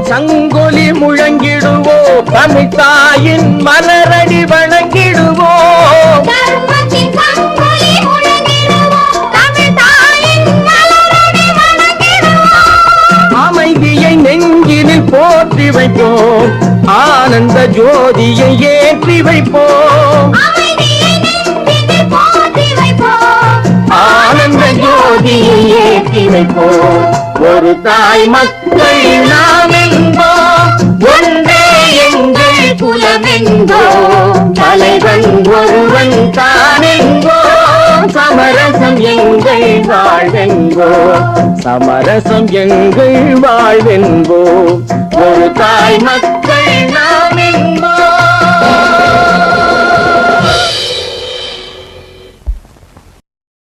சங்கொலி முழங்கிடுவோம், தமிழ் தாயின் மலரடி வணங்கிடுவோம். அமைதியை நெஞ்சினில் போற்றி வைப்போம், ஆனந்த ஜோதியை ஏற்றி வைப்போம். ஆனந்த ஜோதியை ஏற்றி வைப்போம். ஒரு தாய் மக்கள் நாம் என்போம், ஒன்றே எங்கள் குலம் என்போம். தலைவன் ஒருவன் தான் என்போம், சமரசம் எங்கள் வாழ்வென்போம். சமரசம் எங்கள் வாழ்வென்போம். ஒரு தாய் மக்கள் நாம் என்போம்.